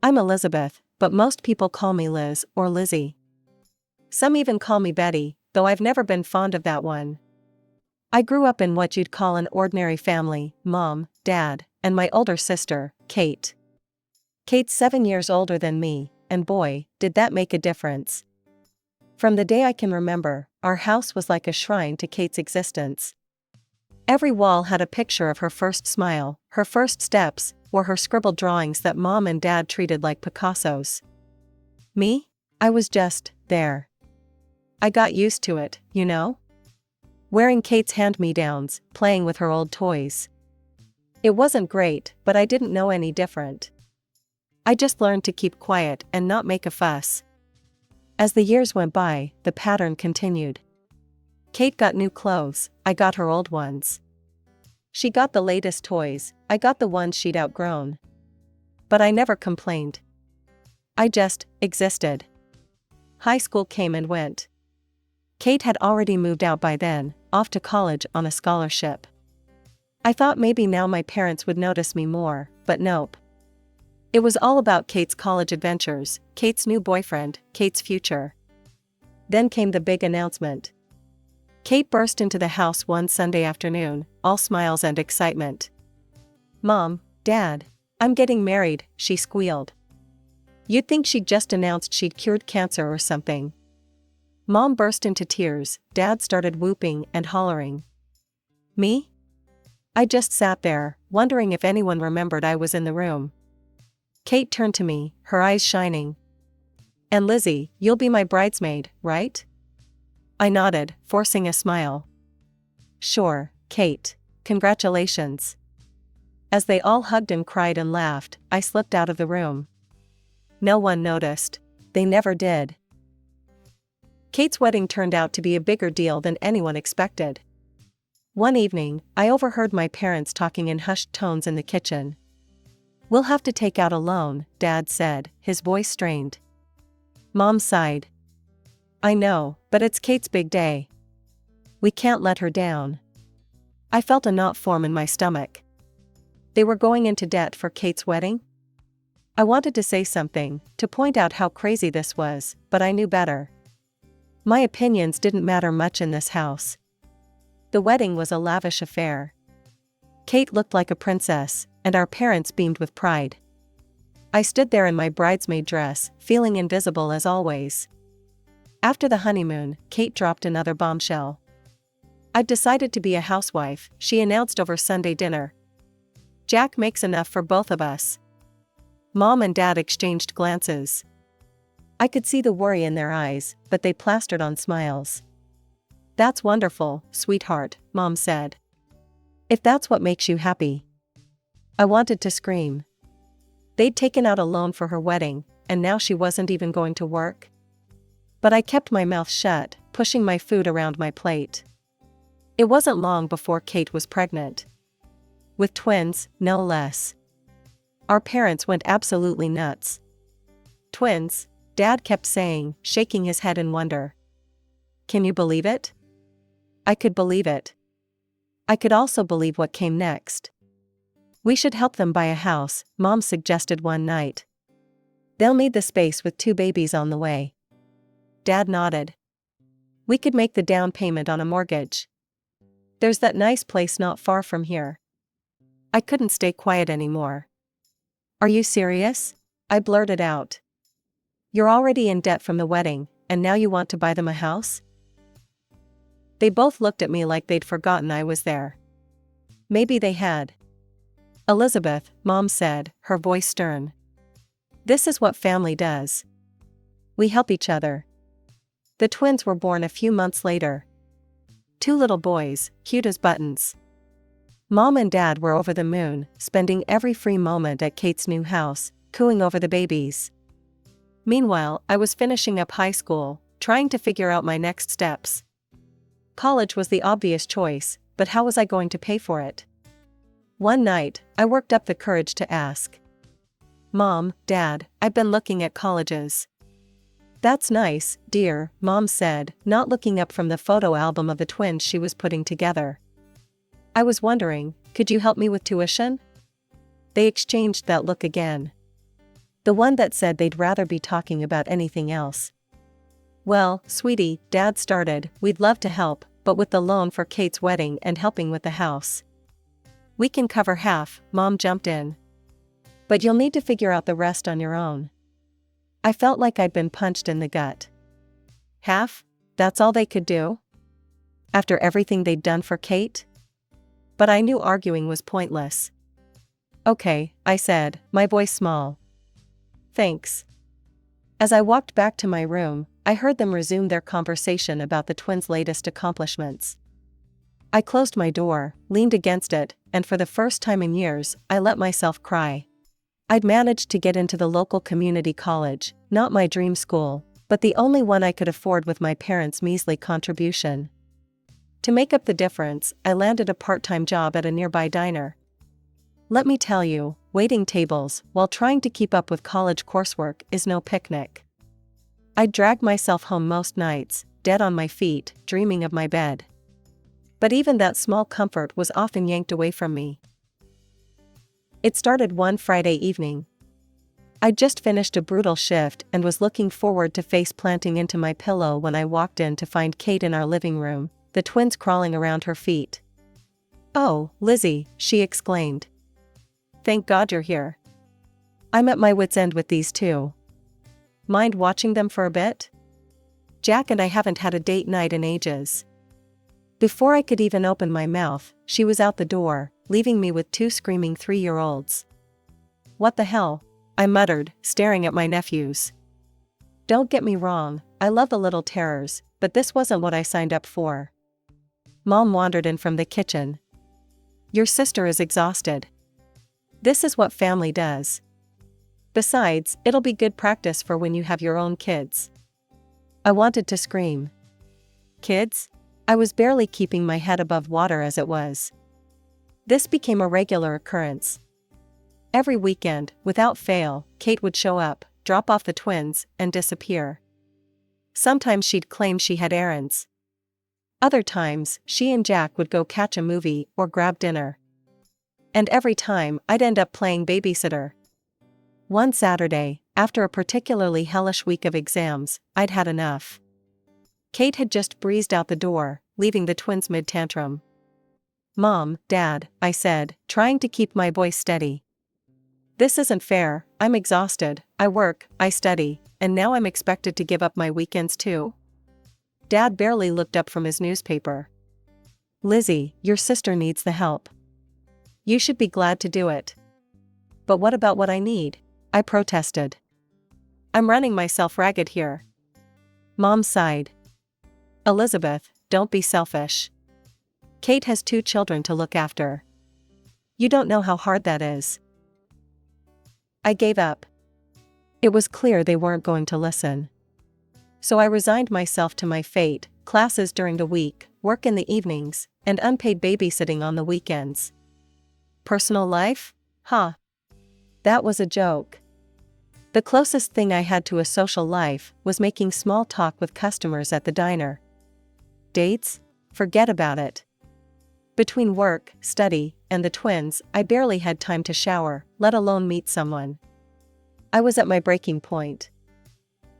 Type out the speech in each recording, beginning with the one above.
I'm Elizabeth, but most people call me Liz or Lizzie. Some even call me Betty, though I've never been fond of that one. I grew up in what you'd call an ordinary family: mom, dad, and my older sister, Kate. Kate's 7 years older than me, and boy, did that make a difference. From the day I can remember, our house was like a shrine to Kate's existence. Every wall had a picture of her first smile, her first steps, or her scribbled drawings that mom and dad treated like Picassos. Me? I was just there. I got used to it, you know? Wearing Kate's hand-me-downs, playing with her old toys. It wasn't great, but I didn't know any different. I just learned to keep quiet and not make a fuss. As the years went by, the pattern continued. Kate got new clothes, I got her old ones. She got the latest toys, I got the ones she'd outgrown. But I never complained. I just existed. High school came and went. Kate had already moved out by then, off to college on a scholarship. I thought maybe now my parents would notice me more, but nope. It was all about Kate's college adventures, Kate's new boyfriend, Kate's future. Then came the big announcement. Kate burst into the house one Sunday afternoon, all smiles and excitement. "Mom, Dad, I'm getting married," she squealed. You'd think she'd just announced she'd cured cancer or something. Mom burst into tears, Dad started whooping and hollering. Me? I just sat there, wondering if anyone remembered I was in the room. Kate turned to me, her eyes shining. "And Lizzie, you'll be my bridesmaid, right?" I nodded, forcing a smile. "Sure, Kate. Congratulations." As they all hugged and cried and laughed, I slipped out of the room. No one noticed. They never did. Kate's wedding turned out to be a bigger deal than anyone expected. One evening, I overheard my parents talking in hushed tones in the kitchen. "We'll have to take out a loan," Dad said, his voice strained. Mom sighed. "I know, but it's Kate's big day. We can't let her down." I felt a knot form in my stomach. They were going into debt for Kate's wedding? I wanted to say something, to point out how crazy this was, but I knew better. My opinions didn't matter much in this house. The wedding was a lavish affair. Kate looked like a princess, and our parents beamed with pride. I stood there in my bridesmaid dress, feeling invisible as always. After the honeymoon, Kate dropped another bombshell. "I've decided to be a housewife," she announced over Sunday dinner. "Jack makes enough for both of us." Mom and Dad exchanged glances. I could see the worry in their eyes, but they plastered on smiles. "That's wonderful, sweetheart," Mom said. "If that's what makes you happy." I wanted to scream. They'd taken out a loan for her wedding, and now she wasn't even going to work? But I kept my mouth shut, pushing my food around my plate. It wasn't long before Kate was pregnant. With twins, no less. Our parents went absolutely nuts. "Twins?" Dad kept saying, shaking his head in wonder. "Can you believe it?" I could believe it. I could also believe what came next. "We should help them buy a house," Mom suggested one night. "They'll need the space with 2 babies on the way." Dad nodded. "We could make the down payment on a mortgage. There's that nice place not far from here." I couldn't stay quiet anymore. "Are you serious?" I blurted out. "You're already in debt from the wedding, and now you want to buy them a house?" They both looked at me like they'd forgotten I was there. Maybe they had. "Elizabeth," Mom said, her voice stern. "This is what family does. We help each other." The twins were born a few months later. 2 little boys, cute as buttons. Mom and Dad were over the moon, spending every free moment at Kate's new house, cooing over the babies. Meanwhile, I was finishing up high school, trying to figure out my next steps. College was the obvious choice, but how was I going to pay for it? One night, I worked up the courage to ask. "Mom, Dad, I've been looking at colleges." "That's nice, dear," Mom said, not looking up from the photo album of the twins she was putting together. I was wondering, could you help me with tuition? They exchanged that look again. The one that said they'd rather be talking about anything else. "Well, sweetie," Dad started, "we'd love to help, but with the loan for Kate's wedding and helping with the house. We can cover half," Mom jumped in. "But you'll need to figure out the rest on your own." I felt like I'd been punched in the gut. Half? That's all they could do? After everything they'd done for Kate? But I knew arguing was pointless. "Okay," I said, my voice small. "Thanks." As I walked back to my room, I heard them resume their conversation about the twins' latest accomplishments. I closed my door, leaned against it, and for the first time in years, I let myself cry. I'd managed to get into the local community college, not my dream school, but the only one I could afford with my parents' measly contribution. To make up the difference, I landed a part-time job at a nearby diner. Let me tell you, waiting tables while trying to keep up with college coursework is no picnic. I'd drag myself home most nights, dead on my feet, dreaming of my bed. But even that small comfort was often yanked away from me. It started one Friday evening. I'd just finished a brutal shift and was looking forward to face planting into my pillow when I walked in to find Kate in our living room, the twins crawling around her feet. "Oh, Lizzie," she exclaimed. "Thank God you're here. I'm at my wit's end with these two. Mind watching them for a bit? Jack and I haven't had a date night in ages." Before I could even open my mouth, she was out the door, leaving me with two screaming 3-year-olds. "What the hell?" I muttered, staring at my nephews. Don't get me wrong, I love the little terrors, but this wasn't what I signed up for. Mom wandered in from the kitchen. "Your sister is exhausted. This is what family does. Besides, it'll be good practice for when you have your own kids." I wanted to scream. Kids? I was barely keeping my head above water as it was. This became a regular occurrence. Every weekend, without fail, Kate would show up, drop off the twins, and disappear. Sometimes she'd claim she had errands. Other times, she and Jack would go catch a movie or grab dinner. And every time, I'd end up playing babysitter. One Saturday, after a particularly hellish week of exams, I'd had enough. Kate had just breezed out the door, leaving the twins mid-tantrum. "Mom, Dad," I said, trying to keep my voice steady. "This isn't fair. I'm exhausted, I work, I study, and now I'm expected to give up my weekends too." Dad barely looked up from his newspaper. "Lizzie, your sister needs the help. You should be glad to do it." "But what about what I need?" I protested. "I'm running myself ragged here." Mom sighed. "Elizabeth, don't be selfish. Kate has 2 children to look after. You don't know how hard that is." I gave up. It was clear they weren't going to listen. So I resigned myself to my fate, classes during the week, work in the evenings, and unpaid babysitting on the weekends. Personal life? Huh. That was a joke. The closest thing I had to a social life was making small talk with customers at the diner. Dates? Forget about it. Between work, study, and the twins, I barely had time to shower, let alone meet someone. I was at my breaking point.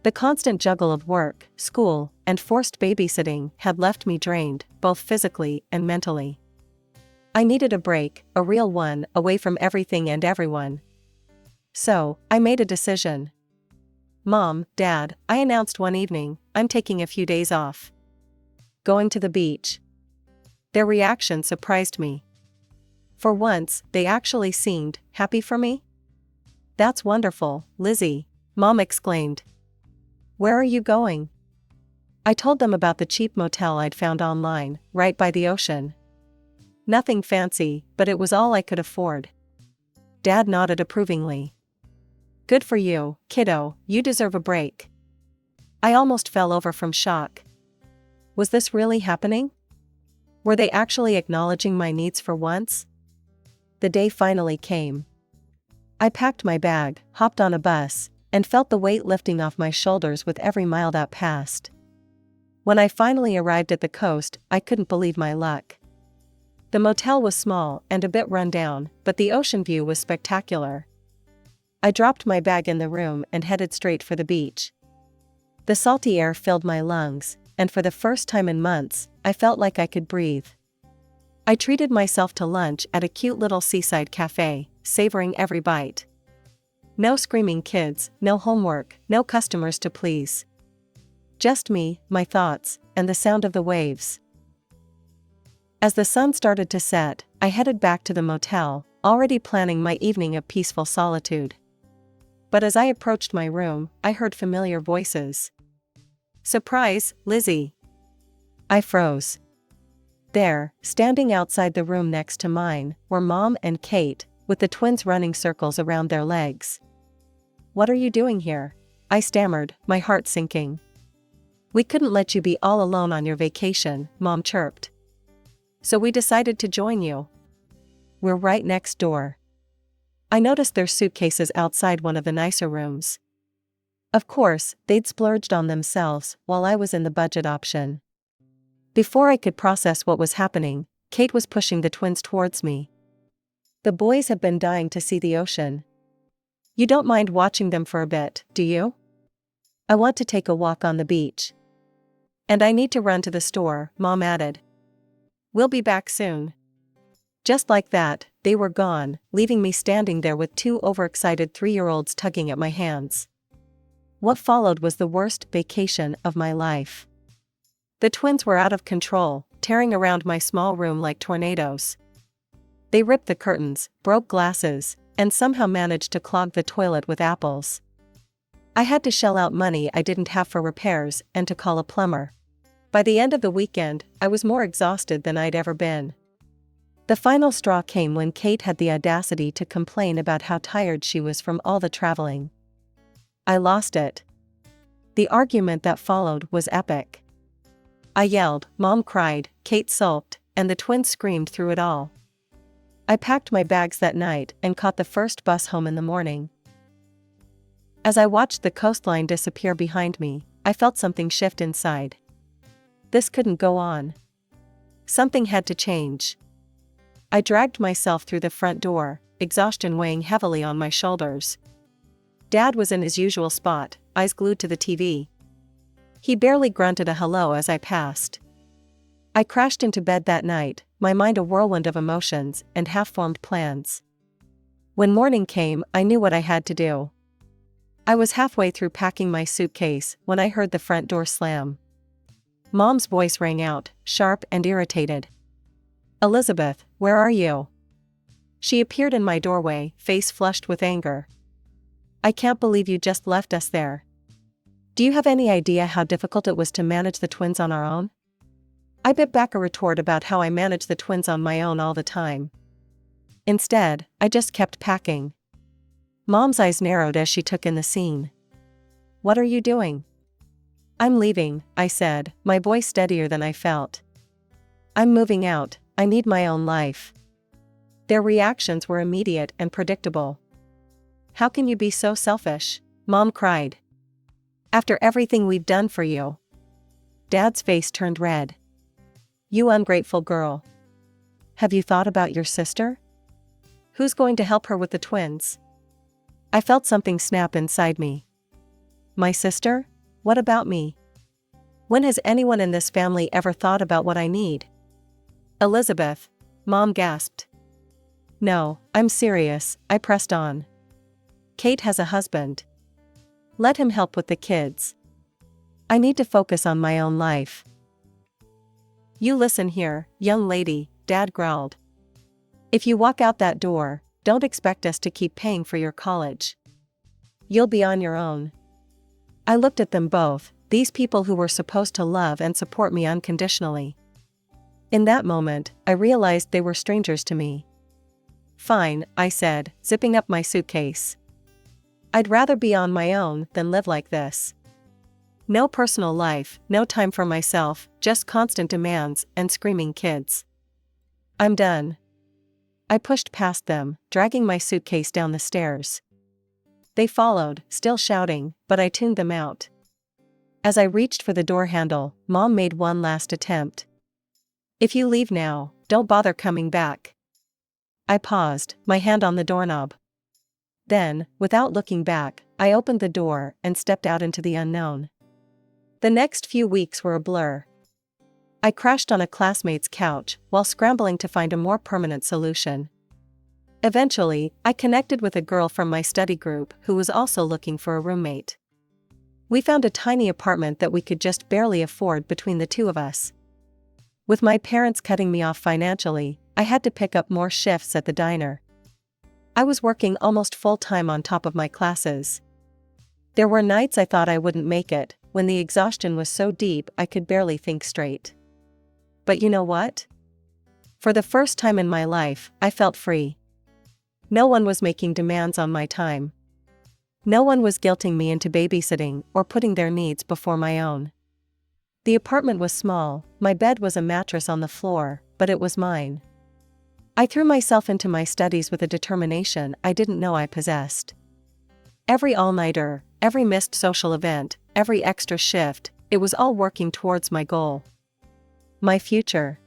The constant juggle of work, school, and forced babysitting had left me drained, both physically and mentally. I needed a break, a real one, away from everything and everyone. So, I made a decision. "Mom, Dad," I announced one evening, "I'm taking a few days off. Going to the beach." Their reaction surprised me. For once, they actually seemed happy for me. "That's wonderful, Lizzie," Mom exclaimed. "Where are you going?" I told them about the cheap motel I'd found online, right by the ocean. Nothing fancy, but it was all I could afford. Dad nodded approvingly. "Good for you, kiddo, you deserve a break." I almost fell over from shock. Was this really happening? Were they actually acknowledging my needs for once? The day finally came. I packed my bag, hopped on a bus, and felt the weight lifting off my shoulders with every mile that passed. When I finally arrived at the coast, I couldn't believe my luck. The motel was small and a bit run down, but the ocean view was spectacular. I dropped my bag in the room and headed straight for the beach. The salty air filled my lungs, and for the first time in months, I felt like I could breathe. I treated myself to lunch at a cute little seaside cafe, savoring every bite. No screaming kids, no homework, no customers to please. Just me, my thoughts, and the sound of the waves. As the sun started to set, I headed back to the motel, already planning my evening of peaceful solitude. But as I approached my room, I heard familiar voices. "Surprise, Lizzie!" I froze. There, standing outside the room next to mine, were Mom and Kate, with the twins running circles around their legs. "What are you doing here?" I stammered, my heart sinking. "We couldn't let you be all alone on your vacation," Mom chirped. "So we decided to join you. We're right next door." I noticed their suitcases outside one of the nicer rooms. Of course, they'd splurged on themselves while I was in the budget option. Before I could process what was happening, Kate was pushing the twins towards me. "The boys have been dying to see the ocean. You don't mind watching them for a bit, do you?" "I want to take a walk on the beach. And I need to run to the store," Mom added. "We'll be back soon." Just like that, they were gone, leaving me standing there with two overexcited 3-year-olds tugging at my hands. What followed was the worst vacation of my life. The twins were out of control, tearing around my small room like tornadoes. They ripped the curtains, broke glasses, and somehow managed to clog the toilet with apples. I had to shell out money I didn't have for repairs and to call a plumber. By the end of the weekend, I was more exhausted than I'd ever been. The final straw came when Kate had the audacity to complain about how tired she was from all the traveling. I lost it. The argument that followed was epic. I yelled, Mom cried, Kate sulked, and the twins screamed through it all. I packed my bags that night and caught the first bus home in the morning. As I watched the coastline disappear behind me, I felt something shift inside. This couldn't go on. Something had to change. I dragged myself through the front door, exhaustion weighing heavily on my shoulders. Dad was in his usual spot, eyes glued to the TV. He barely grunted a hello as I passed. I crashed into bed that night, my mind a whirlwind of emotions and half-formed plans. When morning came, I knew what I had to do. I was halfway through packing my suitcase when I heard the front door slam. Mom's voice rang out, sharp and irritated. "Elizabeth, where are you?" She appeared in my doorway, face flushed with anger. "I can't believe you just left us there. Do you have any idea how difficult it was to manage the twins on our own?" I bit back a retort about how I managed the twins on my own all the time. Instead, I just kept packing. Mom's eyes narrowed as she took in the scene. "What are you doing?" "I'm leaving," I said, my voice steadier than I felt. "I'm moving out, I need my own life." Their reactions were immediate and predictable. "How can you be so selfish?" Mom cried. "After everything we've done for you." Dad's face turned red. "You ungrateful girl. Have you thought about your sister? Who's going to help her with the twins?" I felt something snap inside me. My sister? What about me? When has anyone in this family ever thought about what I need? "Elizabeth," Mom gasped. "No, I'm serious," I pressed on. "Kate has a husband. Let him help with the kids. I need to focus on my own life." "You listen here, young lady," Dad growled. "If you walk out that door, don't expect us to keep paying for your college. You'll be on your own." I looked at them both, these people who were supposed to love and support me unconditionally. In that moment, I realized they were strangers to me. "Fine," I said, zipping up my suitcase. "I'd rather be on my own than live like this. No personal life, no time for myself, just constant demands and screaming kids. I'm done." I pushed past them, dragging my suitcase down the stairs. They followed, still shouting, but I tuned them out. As I reached for the door handle, Mom made one last attempt. "If you leave now, don't bother coming back." I paused, my hand on the doorknob. Then, without looking back, I opened the door and stepped out into the unknown. The next few weeks were a blur. I crashed on a classmate's couch while scrambling to find a more permanent solution. Eventually, I connected with a girl from my study group who was also looking for a roommate. We found a tiny apartment that we could just barely afford between the two of us. With my parents cutting me off financially, I had to pick up more shifts at the diner. I was working almost full-time on top of my classes. There were nights I thought I wouldn't make it, when the exhaustion was so deep I could barely think straight. But you know what? For the first time in my life, I felt free. No one was making demands on my time. No one was guilting me into babysitting or putting their needs before my own. The apartment was small, my bed was a mattress on the floor, but it was mine. I threw myself into my studies with a determination I didn't know I possessed. Every all-nighter, every missed social event, every extra shift, it was all working towards my goal. My future.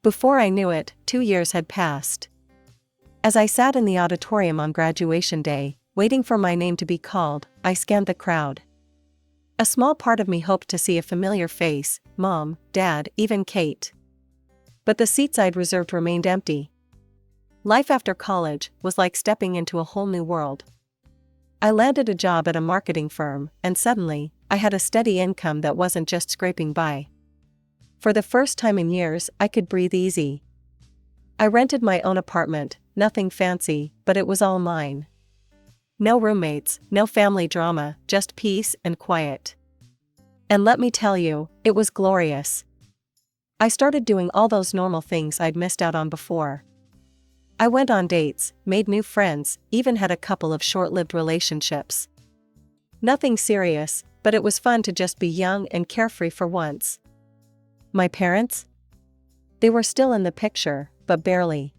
Before I knew it, 2 years had passed. As I sat in the auditorium on graduation day, waiting for my name to be called, I scanned the crowd. A small part of me hoped to see a familiar face, Mom, Dad, even Kate. But the seats I'd reserved remained empty. Life after college was like stepping into a whole new world. I landed a job at a marketing firm, and suddenly, I had a steady income that wasn't just scraping by. For the first time in years, I could breathe easy. I rented my own apartment, nothing fancy, but it was all mine. No roommates, no family drama, just peace and quiet. And let me tell you, it was glorious. I started doing all those normal things I'd missed out on before. I went on dates, made new friends, even had a couple of short-lived relationships. Nothing serious, but it was fun to just be young and carefree for once. My parents? They were still in the picture, but barely.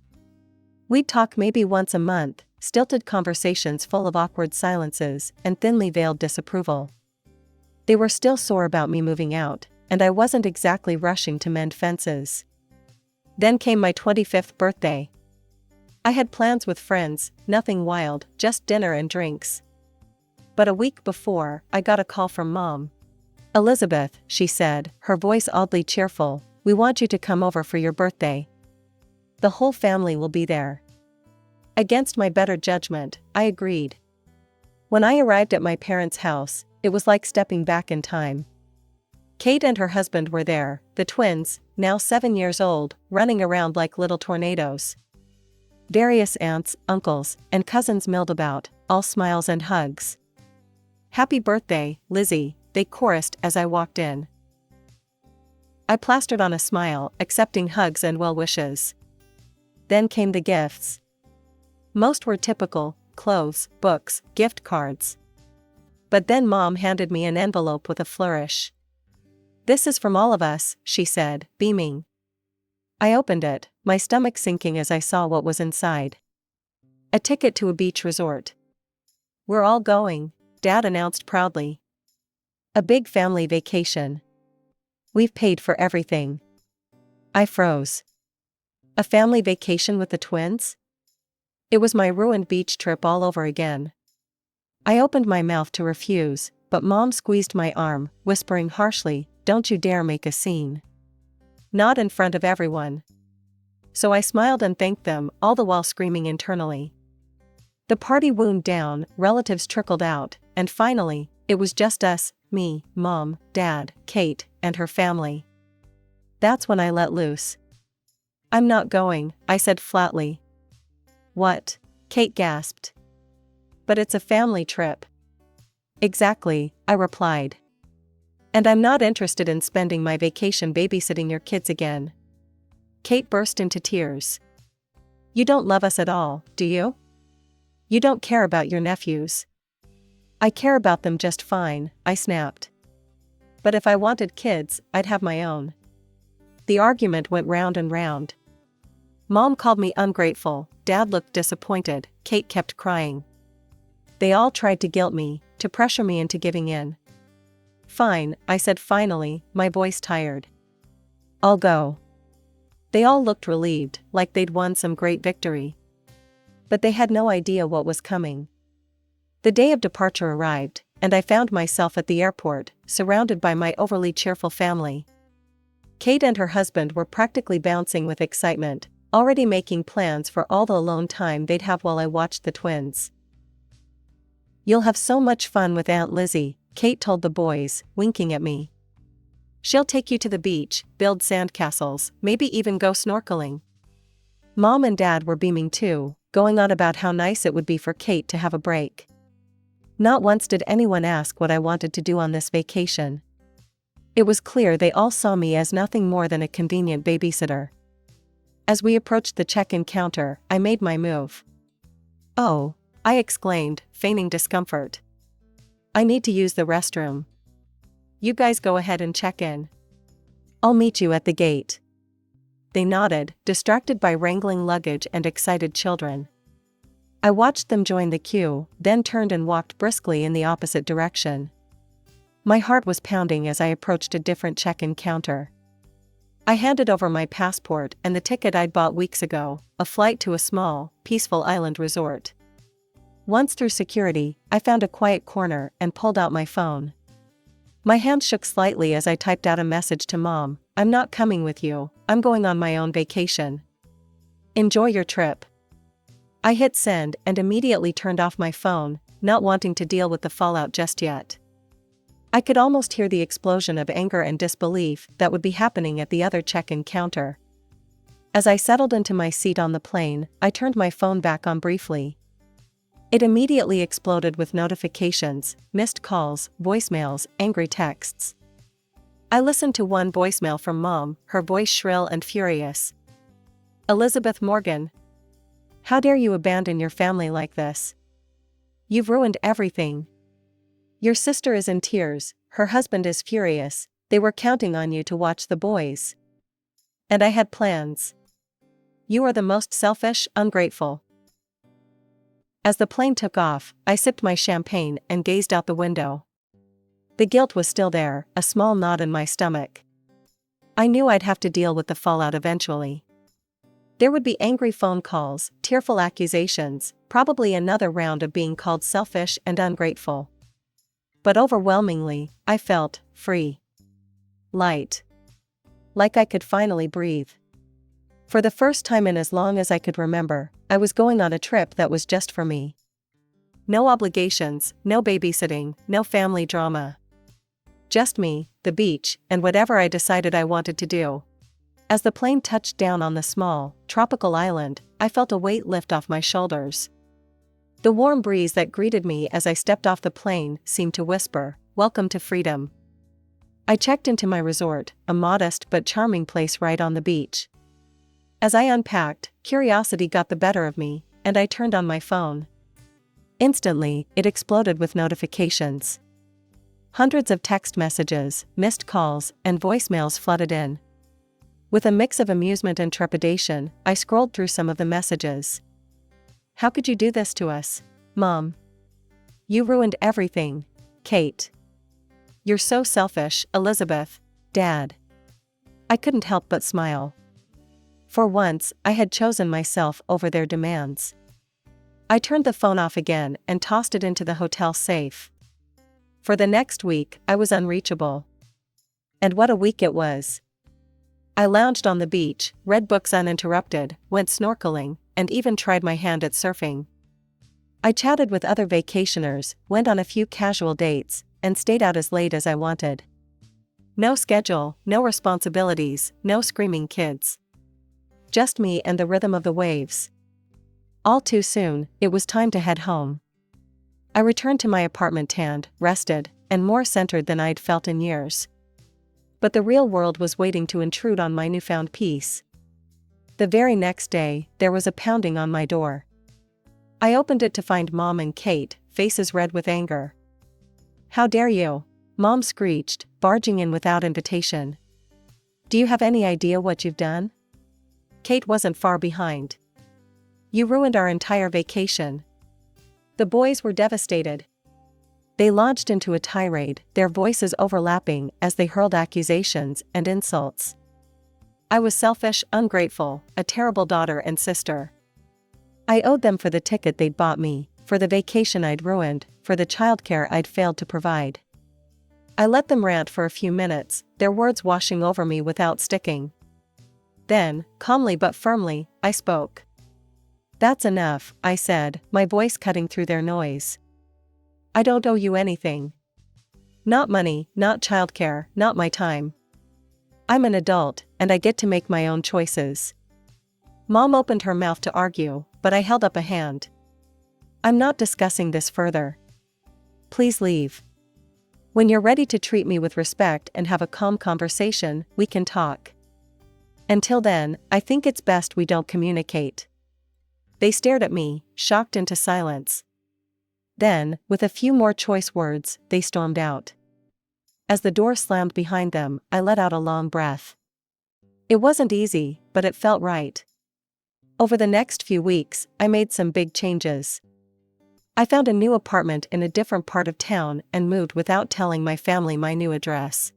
We'd talk maybe once a month, stilted conversations full of awkward silences and thinly veiled disapproval. They were still sore about me moving out, and I wasn't exactly rushing to mend fences. Then came my 25th birthday. I had plans with friends, nothing wild, just dinner and drinks. But a week before, I got a call from Mom. "Elizabeth," she said, her voice oddly cheerful, "we want you to come over for your birthday. The whole family will be there." Against my better judgment, I agreed. When I arrived at my parents' house, it was like stepping back in time. Kate and her husband were there, the twins, now 7 years old, running around like little tornadoes. Various aunts, uncles, and cousins milled about, all smiles and hugs. "Happy birthday, Lizzie," they chorused as I walked in. I plastered on a smile, accepting hugs and well wishes. Then came the gifts. Most were typical: clothes, books, gift cards. But then Mom handed me an envelope with a flourish. "This is from all of us," she said, beaming. I opened it, my stomach sinking as I saw what was inside. A ticket to a beach resort. "We're all going," Dad announced proudly. "A big family vacation. We've paid for everything." I froze. A family vacation with the twins? It was my ruined beach trip all over again. I opened my mouth to refuse, but Mom squeezed my arm, whispering harshly, "Don't you dare make a scene. Not in front of everyone." So I smiled and thanked them, all the while screaming internally. The party wound down, relatives trickled out, and finally, it was just us, me, Mom, Dad, Kate, and her family. That's when I let loose. "I'm not going," I said flatly. "What?" Kate gasped. "But it's a family trip." "Exactly," I replied. "And I'm not interested in spending my vacation babysitting your kids again." Kate burst into tears. "You don't love us at all, do you? You don't care about your nephews?" "I care about them just fine," I snapped. "But if I wanted kids, I'd have my own." The argument went round and round. Mom called me ungrateful, Dad looked disappointed, Kate kept crying. They all tried to guilt me, to pressure me into giving in. "Fine," I said finally, my voice tired. "I'll go." They all looked relieved, like they'd won some great victory. But they had no idea what was coming. The day of departure arrived, and I found myself at the airport, surrounded by my overly cheerful family. Kate and her husband were practically bouncing with excitement, already making plans for all the alone time they'd have while I watched the twins. "You'll have so much fun with Aunt Lizzie," Kate told the boys, winking at me. "She'll take you to the beach, build sandcastles, maybe even go snorkeling." Mom and Dad were beaming too, going on about how nice it would be for Kate to have a break. Not once did anyone ask what I wanted to do on this vacation. It was clear they all saw me as nothing more than a convenient babysitter. As we approached the check-in counter, I made my move. "Oh," I exclaimed, feigning discomfort. "I need to use the restroom." "You guys go ahead and check in. I'll meet you at the gate." They nodded, distracted by wrangling luggage and excited children. I watched them join the queue, then turned and walked briskly in the opposite direction. My heart was pounding as I approached a different check-in counter. I handed over my passport and the ticket I'd bought weeks ago, a flight to a small, peaceful island resort. Once through security, I found a quiet corner and pulled out my phone. My hand shook slightly as I typed out a message to Mom. "I'm not coming with you, I'm going on my own vacation. Enjoy your trip." I hit send and immediately turned off my phone, not wanting to deal with the fallout just yet. I could almost hear the explosion of anger and disbelief that would be happening at the other check-in counter. As I settled into my seat on the plane, I turned my phone back on briefly. It immediately exploded with notifications, missed calls, voicemails, angry texts. I listened to one voicemail from Mom, her voice shrill and furious. "Elizabeth Morgan. How dare you abandon your family like this? You've ruined everything. Your sister is in tears, her husband is furious, they were counting on you to watch the boys. And I had plans. You are the most selfish, ungrateful." As the plane took off, I sipped my champagne and gazed out the window. The guilt was still there, a small knot in my stomach. I knew I'd have to deal with the fallout eventually. There would be angry phone calls, tearful accusations, probably another round of being called selfish and ungrateful. But overwhelmingly, I felt free. Light. Like I could finally breathe. For the first time in as long as I could remember, I was going on a trip that was just for me. No obligations, no babysitting, no family drama. Just me, the beach, and whatever I decided I wanted to do. As the plane touched down on the small, tropical island, I felt a weight lift off my shoulders. The warm breeze that greeted me as I stepped off the plane seemed to whisper, "Welcome to freedom." I checked into my resort, a modest but charming place right on the beach. As I unpacked, curiosity got the better of me, and I turned on my phone. Instantly, it exploded with notifications. Hundreds of text messages, missed calls, and voicemails flooded in. With a mix of amusement and trepidation, I scrolled through some of the messages. "How could you do this to us, Mom? You ruined everything, Kate. You're so selfish, Elizabeth, Dad." I couldn't help but smile. For once, I had chosen myself over their demands. I turned the phone off again and tossed it into the hotel safe. For the next week, I was unreachable. And what a week it was. I lounged on the beach, read books uninterrupted, went snorkeling, and even tried my hand at surfing. I chatted with other vacationers, went on a few casual dates, and stayed out as late as I wanted. No schedule, no responsibilities, no screaming kids. Just me and the rhythm of the waves. All too soon, it was time to head home. I returned to my apartment tanned, rested, and more centered than I'd felt in years. But the real world was waiting to intrude on my newfound peace. The very next day, there was a pounding on my door. I opened it to find Mom and Kate, faces red with anger. "How dare you?" Mom screeched, barging in without invitation. "Do you have any idea what you've done?" Kate wasn't far behind. "You ruined our entire vacation." The boys were devastated. They launched into a tirade, their voices overlapping as they hurled accusations and insults. I was selfish, ungrateful, a terrible daughter and sister. I owed them for the ticket they'd bought me, for the vacation I'd ruined, for the childcare I'd failed to provide. I let them rant for a few minutes, their words washing over me without sticking. Then, calmly but firmly, I spoke. "That's enough," I said, my voice cutting through their noise. "I don't owe you anything. Not money, not childcare, not my time. I'm an adult, and I get to make my own choices." Mom opened her mouth to argue, but I held up a hand. "I'm not discussing this further. Please leave. When you're ready to treat me with respect and have a calm conversation, we can talk. Until then, I think it's best we don't communicate." They stared at me, shocked into silence. Then, with a few more choice words, they stormed out. As the door slammed behind them, I let out a long breath. It wasn't easy, but it felt right. Over the next few weeks, I made some big changes. I found a new apartment in a different part of town and moved without telling my family my new address.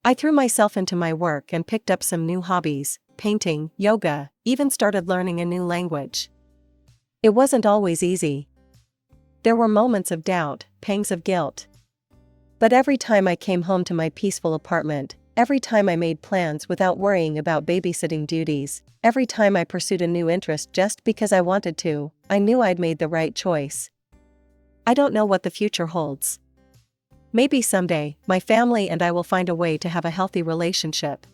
I threw myself into my work and picked up some new hobbies, painting, yoga, even started learning a new language. It wasn't always easy. There were moments of doubt, pangs of guilt. But every time I came home to my peaceful apartment, every time I made plans without worrying about babysitting duties, every time I pursued a new interest just because I wanted to, I knew I'd made the right choice. I don't know what the future holds. Maybe someday, my family and I will find a way to have a healthy relationship.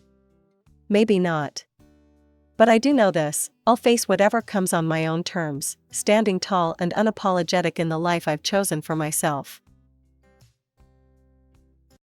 Maybe not. But I do know this: I'll face whatever comes on my own terms, standing tall and unapologetic in the life I've chosen for myself.